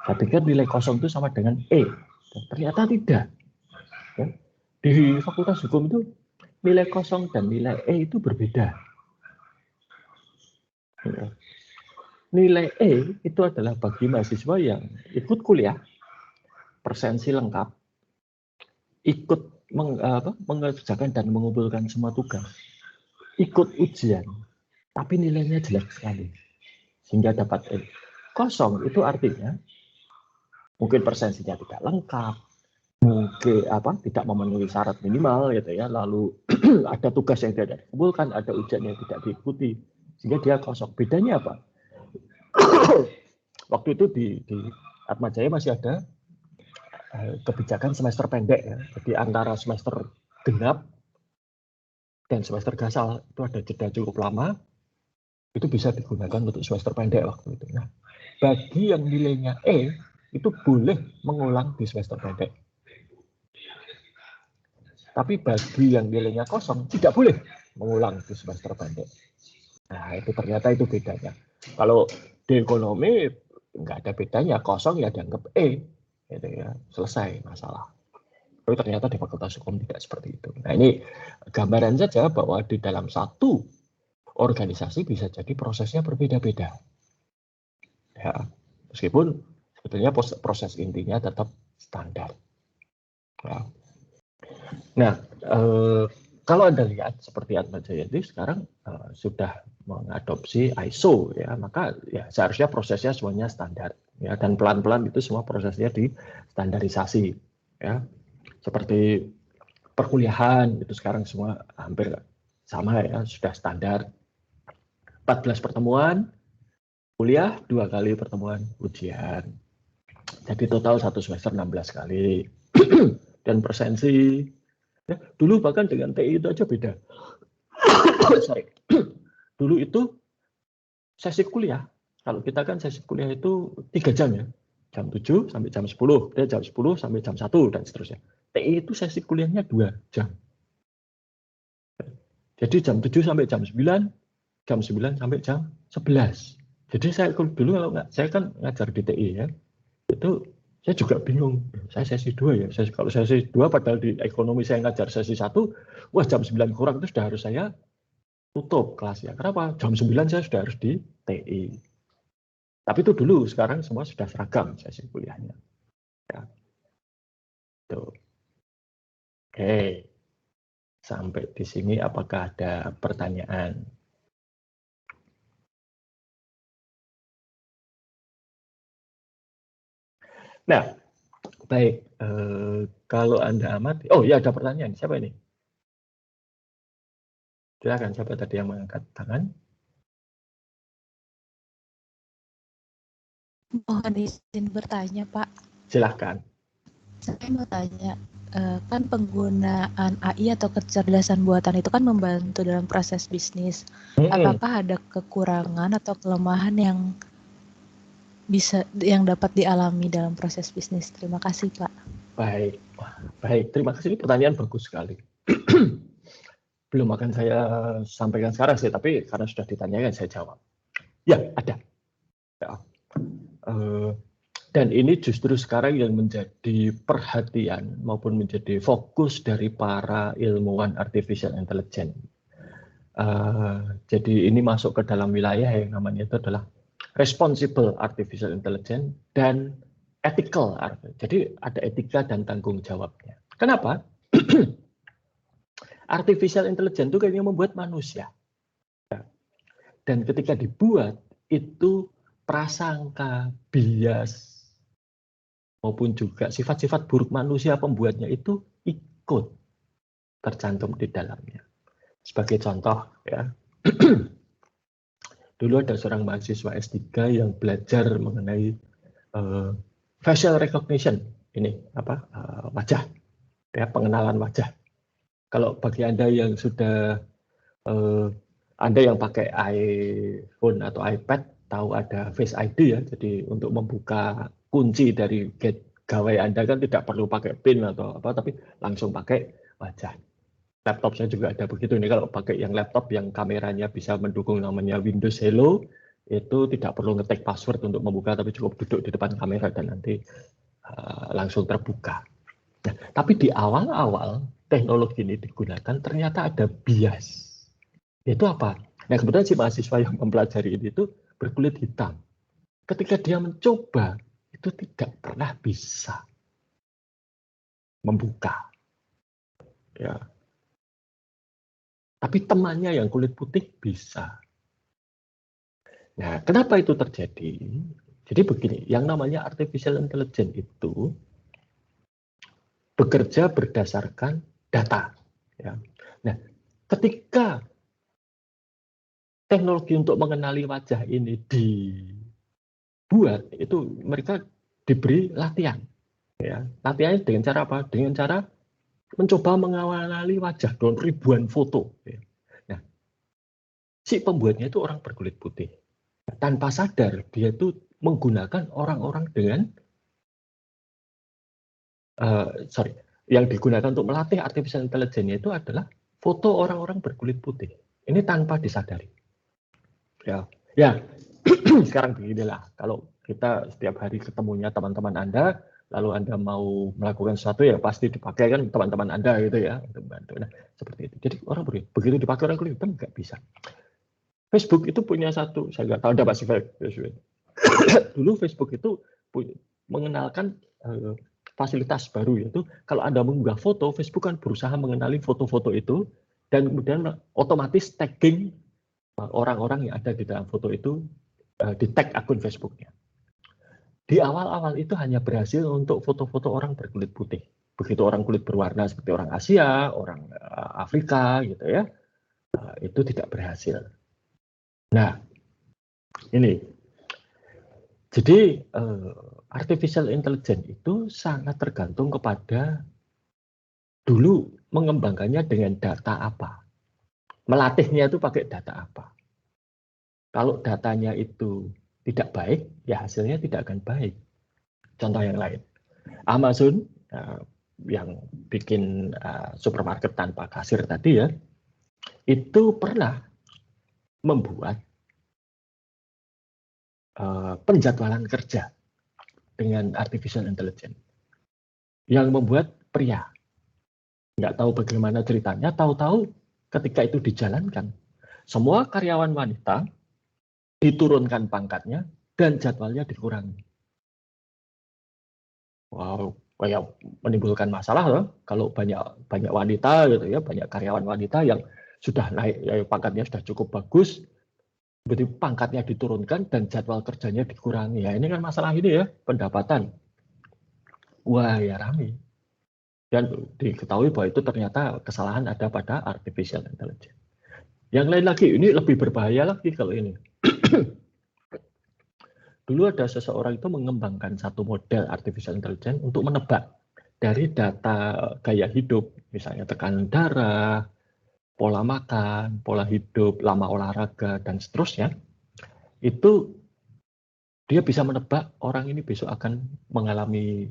Saya pikir nilai kosong itu sama dengan E, ternyata tidak. Ya. Di Fakultas Hukum itu nilai kosong dan nilai E itu berbeda. Ya. Nilai E itu adalah bagi mahasiswa yang ikut kuliah, presensi lengkap, ikut mengerjakan dan mengumpulkan semua tugas, ikut ujian, tapi nilainya jelek sekali, sehingga dapat E. Kosong itu artinya mungkin presensinya tidak lengkap, mungkin tidak memenuhi syarat minimal gitu ya, lalu ada tugas yang tidak dikumpulkan, ada ujian yang tidak diikuti, sehingga dia kosong. Bedanya apa? Waktu itu di Atmajaya masih ada kebijakan semester pendek ya. Jadi antara semester genap dan semester gasal itu ada jeda cukup lama, itu bisa digunakan untuk semester pendek waktu itu. Nah, bagi yang nilainya E itu boleh mengulang di semester pendek. Tapi bagi yang nilainya kosong tidak boleh mengulang di semester pendek. Nah, itu ternyata itu bedanya. Kalau di ekonomi nggak ada bedanya, kosong ya dianggap E, gitu ya, selesai masalah. Tapi ternyata di Fakultas Hukum tidak seperti itu. Nah, ini gambaran saja bahwa di dalam satu organisasi bisa jadi prosesnya berbeda-beda. Ya, meskipun sebetulnya proses intinya tetap standar. Ya. Nah, kalau Anda lihat seperti Atmajaya itu sekarang sudah mengadopsi ISO, ya, maka ya seharusnya prosesnya semuanya standar, ya, dan pelan-pelan itu semua prosesnya distandarisasi, ya. Seperti perkuliahan itu sekarang semua hampir sama ya, sudah standar. 14 pertemuan kuliah, 2 kali pertemuan ujian. Jadi total 1 semester 16 kali. Dan presensi ya, dulu bahkan dengan TI itu aja beda. Sorry. Dulu itu sesi kuliah, kalau kita kan sesi kuliah itu 3 jam ya. Jam 7 sampai jam 10, jam 10 sampai jam 1 dan seterusnya. TI itu sesi kuliahnya 2 jam. Jadi jam 7 sampai jam 9, jam 9 sampai jam 11. Jadi saya dulu kalau saya kan ngajar di TI ya, itu saya juga bingung. Saya sesi 2 ya. Kalau sesi 2 padahal di ekonomi saya ngajar sesi 1, wah jam 9 kurang itu sudah harus saya tutup kelasnya. Kenapa? Jam 9 saya sudah harus di TI. Tapi itu dulu, sekarang semua sudah seragam sesi kuliahnya. Ya. Tuh. Oke. Sampai di sini apakah ada pertanyaan? Nah, baik. Kalau Anda amati, oh ya ada pertanyaan. Siapa ini? Silakan, siapa tadi yang mengangkat tangan? Mohon izin bertanya, Pak. Silakan. Saya mau tanya, kan penggunaan AI atau kecerdasan buatan itu kan membantu dalam proses bisnis. Apakah ada kekurangan atau kelemahan yang dapat dialami dalam proses bisnis? Terima kasih, Pak. Baik. Terima kasih. Ini pertanyaan bagus sekali. Belum akan saya sampaikan sekarang sih, tapi karena sudah ditanyakan saya jawab. Ya, ada. Ya. Dan ini justru sekarang yang menjadi perhatian maupun menjadi fokus dari para ilmuwan artificial intelligence. Jadi ini masuk ke dalam wilayah yang namanya itu adalah responsible artificial intelligence dan ethical. Jadi ada etika dan tanggung jawabnya. Kenapa? Artificial intelligence itu kayaknya membuat manusia. Dan ketika dibuat, itu prasangka, bias, maupun juga sifat-sifat buruk manusia pembuatnya itu ikut tercantum di dalamnya. Sebagai contoh, ya, dulu ada seorang mahasiswa S3 yang belajar mengenai facial recognition, ini wajah, ya, pengenalan wajah. Kalau bagi Anda yang sudah Anda yang pakai iPhone atau iPad tahu ada Face ID ya, jadi untuk membuka kunci dari gate gawai Anda kan tidak perlu pakai PIN atau apa, tapi langsung pakai wajah. Laptop saya juga ada begitu. Ini kalau pakai yang laptop yang kameranya bisa mendukung namanya Windows Hello, itu tidak perlu ngetik password untuk membuka, tapi cukup duduk di depan kamera dan nanti langsung terbuka. Nah, tapi di awal-awal teknologi ini digunakan ternyata ada bias. Itu apa? Nah, kebetulan si mahasiswa yang mempelajari ini itu berkulit hitam. Ketika dia mencoba, itu tidak pernah bisa membuka. Ya. Tapi temannya yang kulit putih bisa. Nah, kenapa itu terjadi? Jadi begini, yang namanya artificial intelligence itu bekerja berdasarkan data. Ya. Nah, ketika teknologi untuk mengenali wajah ini dibuat, itu mereka diberi latihan. Ya. Latihannya dengan cara apa? Dengan cara mencoba mengenali wajah dengan ribuan foto. Ya. Nah, si pembuatnya itu orang berkulit putih. Tanpa sadar, dia itu menggunakan orang-orang dengan yang digunakan untuk melatih artificial intelligence itu adalah foto orang-orang berkulit putih. Ini tanpa disadari. Ya, sekarang beginilah. Kalau kita setiap hari ketemunya teman-teman Anda, lalu Anda mau melakukan sesuatu ya pasti dipakai kan teman-teman Anda gitu ya untuk membantu. Nah, seperti itu. Jadi orang begitu dipakai orang kulit hitam nggak bisa. Facebook itu punya satu, saya nggak tahu ada pasti Facebook. Dulu Facebook itu mengenalkan fasilitas baru, yaitu kalau Anda mengunggah foto, Facebook kan berusaha mengenali foto-foto itu dan kemudian otomatis tagging orang-orang yang ada di dalam foto itu di tag akun Facebooknya. Di awal-awal itu hanya berhasil untuk foto-foto orang berkulit putih. Begitu orang kulit berwarna seperti orang Asia, orang Afrika gitu ya, itu tidak berhasil. Nah, ini. Jadi artificial intelligence itu sangat tergantung kepada dulu mengembangkannya dengan data apa. Melatihnya itu pakai data apa. Kalau datanya itu tidak baik, ya hasilnya tidak akan baik. Contoh yang lain. Amazon yang bikin supermarket tanpa kasir tadi ya, itu pernah membuat penjadwalan kerja dengan artificial intelligence yang membuat pria nggak tahu bagaimana ceritanya, tahu-tahu ketika itu dijalankan semua karyawan wanita diturunkan pangkatnya dan jadwalnya dikurangi. Wow, kayak menimbulkan masalah loh kalau banyak wanita gitu ya, banyak karyawan wanita yang sudah naik ya, pangkatnya sudah cukup bagus, begitu pangkatnya diturunkan dan jadwal kerjanya dikurangi. Ya ini kan masalah ini ya, pendapatan. Wah ya rame. Dan diketahui bahwa itu ternyata kesalahan ada pada artificial intelligence. Yang lain lagi, ini lebih berbahaya lagi kalau ini. Dulu ada seseorang itu mengembangkan satu model artificial intelligence untuk menebak dari data gaya hidup, misalnya tekanan darah, pola makan, pola hidup, lama olahraga, dan seterusnya, itu dia bisa menebak orang ini besok akan mengalami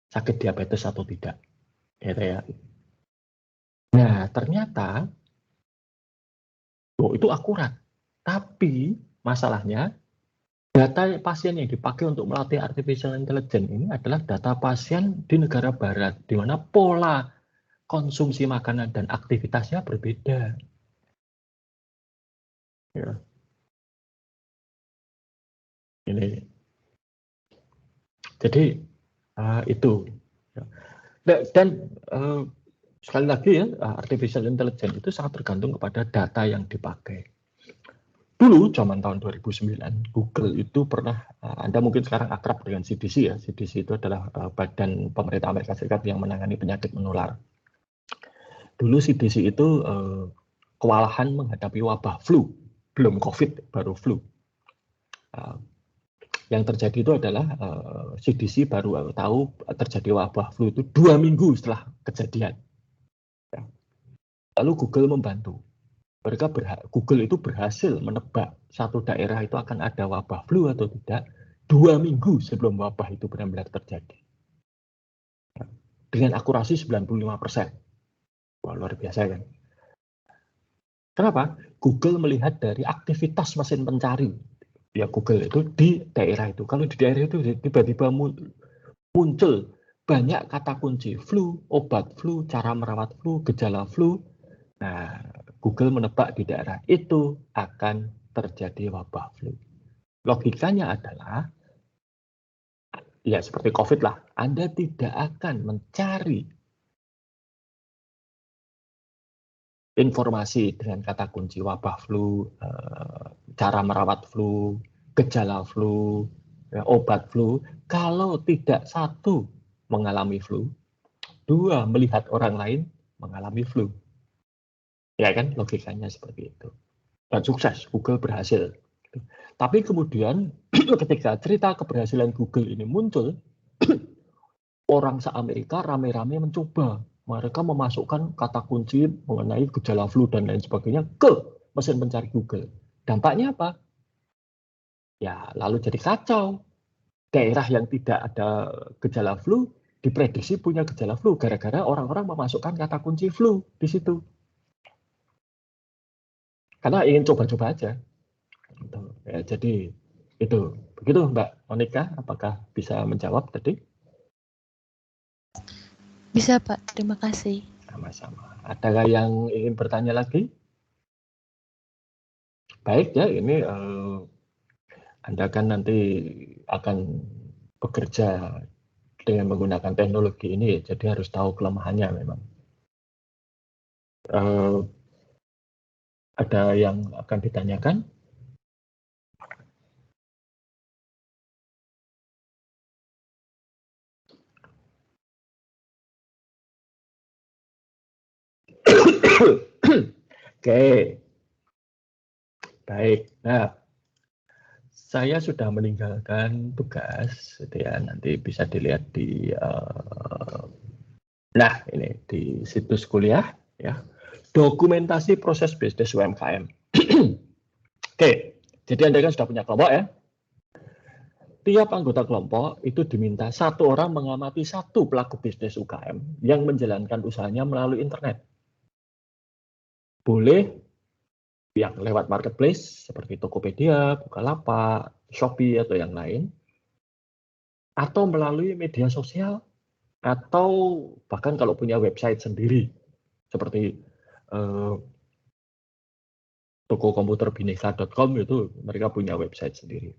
sakit diabetes atau tidak. Gitu ya. Nah, ternyata itu akurat. Tapi masalahnya, data pasien yang dipakai untuk melatih artificial intelligence ini adalah data pasien di negara barat, di mana pola konsumsi makanan dan aktivitasnya berbeda. Ya. Ini. Jadi itu. Dan sekali lagi ya, artificial intelligence itu sangat tergantung kepada data yang dipakai. Dulu zaman tahun 2009, Google itu pernah, Anda mungkin sekarang akrab dengan CDC ya. CDC itu adalah badan pemerintah Amerika Serikat yang menangani penyakit menular. Dulu CDC itu kewalahan menghadapi wabah flu, belum COVID, baru flu. Yang terjadi itu adalah CDC baru tahu terjadi wabah flu itu 2 minggu setelah kejadian. Lalu Google membantu. Google itu berhasil menebak satu daerah itu akan ada wabah flu atau tidak 2 minggu sebelum wabah itu benar-benar terjadi. Dengan akurasi 95%. Wah, luar biasa kan? Kenapa? Google melihat dari aktivitas mesin pencari. Ya Google itu di daerah itu. Kalau di daerah itu tiba-tiba muncul banyak kata kunci flu, obat flu, cara merawat flu, gejala flu. Nah, Google menebak di daerah itu akan terjadi wabah flu. Logikanya adalah, ya seperti COVID lah, Anda tidak akan mencari informasi dengan kata kunci wabah flu, cara merawat flu, gejala flu, ya, obat flu, kalau tidak satu mengalami flu, dua melihat orang lain mengalami flu. Ya kan, logikanya seperti itu. Dan sukses, Google berhasil. Tapi kemudian ketika cerita keberhasilan Google ini muncul, orang se-Amerika rame-rame mencoba. Mereka memasukkan kata kunci mengenai gejala flu dan lain sebagainya ke mesin pencari Google. Dampaknya apa? Ya, lalu jadi kacau. Daerah yang tidak ada gejala flu diprediksi punya gejala flu gara-gara orang-orang memasukkan kata kunci flu di situ. Karena ingin coba-coba aja. Ya, jadi itu. Begitu Mbak Monica, apakah bisa menjawab tadi? Bisa Pak, terima kasih. Sama-sama. Adakah yang ingin bertanya lagi? Baik ya, ini Anda kan nanti akan bekerja dengan menggunakan teknologi ini, jadi harus tahu kelemahannya memang. Ada yang akan ditanyakan? Oke, baik. Nah, saya sudah meninggalkan tugas, gitu ya. Nanti bisa dilihat di, nah ini di situs kuliah, ya. Dokumentasi proses bisnis UMKM. Oke, jadi Anda kan sudah punya kelompok ya. Tiap anggota kelompok itu diminta satu orang mengamati satu pelaku bisnis UKM yang menjalankan usahanya melalui internet. Boleh yang lewat marketplace seperti Tokopedia, Bukalapak, Shopee atau yang lain, atau melalui media sosial, atau bahkan kalau punya website sendiri seperti tokokomputerbineka.com itu mereka punya website sendiri.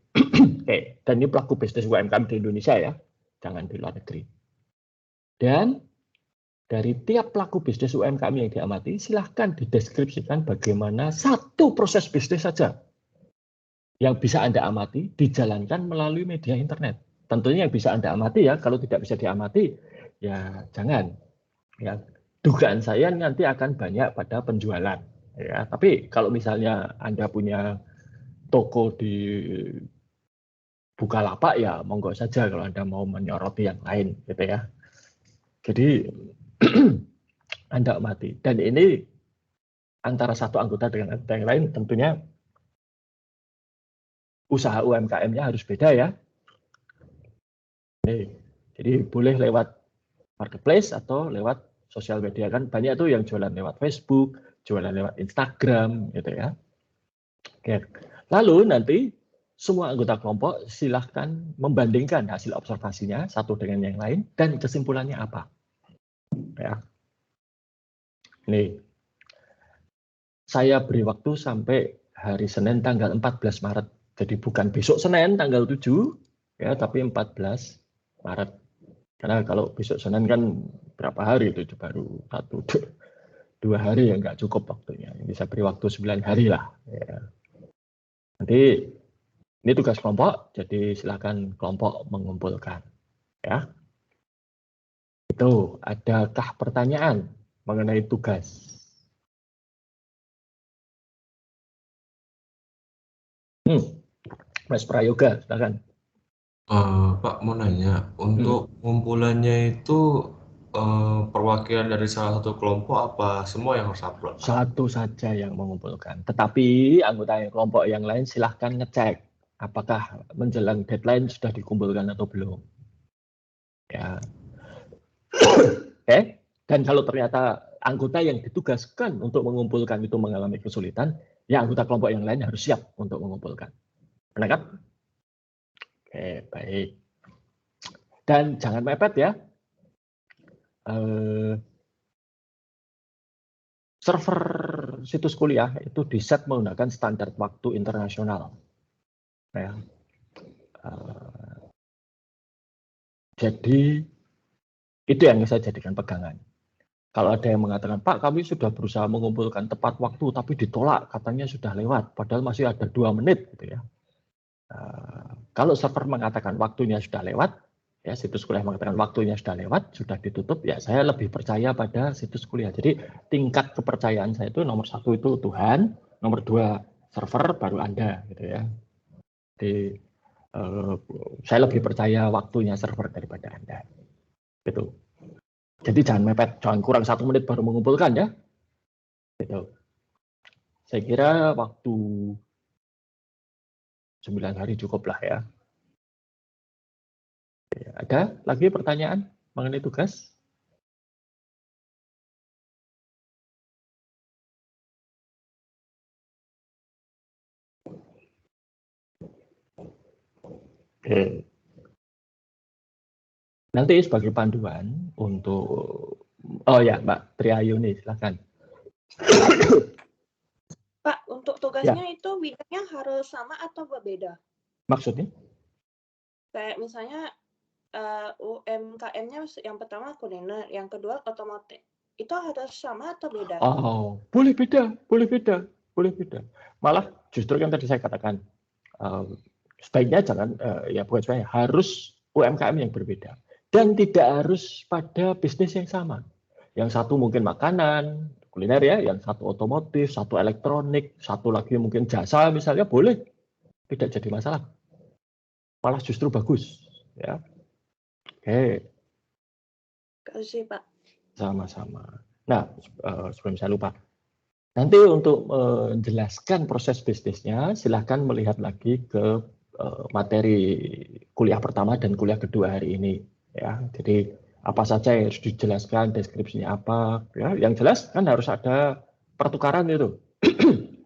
Oke, dan ini pelaku bisnis UMKM di Indonesia ya, jangan di luar negeri. Dan dari tiap pelaku bisnis UMKM yang diamati, silahkan dideskripsikan bagaimana satu proses bisnis saja yang bisa Anda amati dijalankan melalui media internet. Tentunya yang bisa Anda amati ya, kalau tidak bisa diamati, ya jangan. Ya, dugaan saya nanti akan banyak pada penjualan. Ya, tapi kalau misalnya Anda punya toko di Bukalapak ya monggo saja kalau Anda mau menyoroti yang lain gitu ya. Jadi Anda amati. Dan ini antara satu anggota dengan anggota yang lain tentunya usaha UMKM-nya harus beda ya. Jadi boleh lewat marketplace atau lewat sosial media, kan banyak tuh yang jualan lewat Facebook, jualan lewat Instagram gitu ya. Oke. Lalu nanti semua anggota kelompok silahkan membandingkan hasil observasinya satu dengan yang lain dan kesimpulannya apa. Ya. Nih, saya beri waktu sampai hari Senin tanggal 14 Maret. Jadi bukan besok Senin tanggal 7, ya, tapi 14 Maret. Karena kalau besok Senin kan berapa hari itu baru 1-2 hari ya, nggak cukup waktunya. Bisa beri waktu 9 hari lah. Ya. Nanti ini tugas kelompok, jadi silakan kelompok mengumpulkan. Ya. Itu, adakah pertanyaan mengenai tugas? Mas Prayoga, silakan. Pak mau nanya, untuk pengumpulannya itu perwakilan dari salah satu kelompok apa semua yang harus upload? Satu saja yang mengumpulkan. Tetapi anggota kelompok yang lain silahkan ngecek apakah menjelang deadline sudah dikumpulkan atau belum. Ya. Oke. Dan kalau ternyata anggota yang ditugaskan untuk mengumpulkan itu mengalami kesulitan, ya anggota kelompok yang lain harus siap untuk mengumpulkan. Menangkap? Oke, baik. Dan jangan mepet ya. Server situs kuliah itu diset menggunakan standar waktu internasional. Ya. Jadi itu yang saya jadikan pegangan. Kalau ada yang mengatakan, Pak, kami sudah berusaha mengumpulkan tepat waktu, tapi ditolak, katanya sudah lewat, padahal masih ada 2 menit, gitu ya. Kalau server mengatakan waktunya sudah lewat, ya situs kuliah mengatakan waktunya sudah lewat, sudah ditutup, ya saya lebih percaya pada situs kuliah. Jadi tingkat kepercayaan saya itu nomor 1 itu Tuhan, nomor 2 server, baru Anda, gitu ya. Jadi saya lebih percaya waktunya server daripada Anda, gitu. Jadi jangan mepet, jangan kurang 1 menit baru mengumpulkan ya. Gitu. Saya kira waktu 9 hari cukup lah ya. Ada lagi pertanyaan mengenai tugas? Oke. Nanti sebagai panduan untuk, oh ya Mbak Triayuni, silakan. Pak, untuk tugasnya itu bidangnya harus sama atau berbeda? Maksudnya? Kayak misalnya UMKM-nya yang pertama kuliner, yang kedua otomotif. Itu harus sama atau beda? Oh, boleh beda, boleh beda, boleh beda. Malah justru yang tadi saya katakan, sebaiknya jangan, ya bukan sebaiknya, harus UMKM yang berbeda. Dan tidak harus pada bisnis yang sama. Yang satu mungkin makanan, kuliner ya, yang satu otomotif, satu elektronik, satu lagi mungkin jasa misalnya, boleh. Tidak jadi masalah. Malah justru bagus. Ya. Oke. Kasih Pak. Sama-sama. Nah, sebelum saya lupa. Nanti untuk menjelaskan proses bisnisnya, silahkan melihat lagi ke materi kuliah pertama dan kuliah kedua hari ini. Ya, jadi apa saja yang harus dijelaskan, deskripsinya apa, ya, yang jelas kan harus ada pertukaran itu.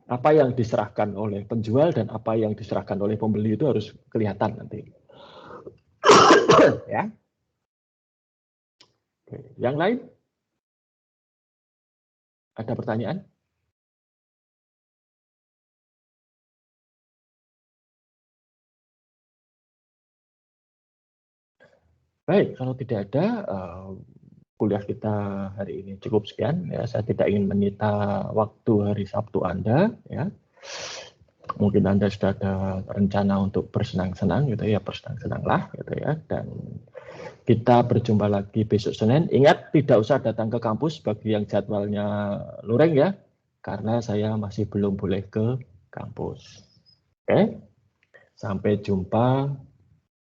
Apa yang diserahkan oleh penjual dan apa yang diserahkan oleh pembeli itu harus kelihatan nanti. Ya. Oke. Yang lain? Ada pertanyaan? Baik, kalau tidak ada, kuliah kita hari ini cukup sekian. Ya, saya tidak ingin menyita waktu hari Sabtu Anda. Ya. Mungkin Anda sudah ada rencana untuk bersenang-senang, gitu ya, bersenang-senanglah, gitu ya. Dan kita berjumpa lagi besok Senin. Ingat, tidak usah datang ke kampus bagi yang jadwalnya lureng ya, karena saya masih belum boleh ke kampus. Oke, sampai jumpa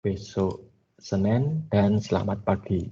besok Senin dan selamat pagi.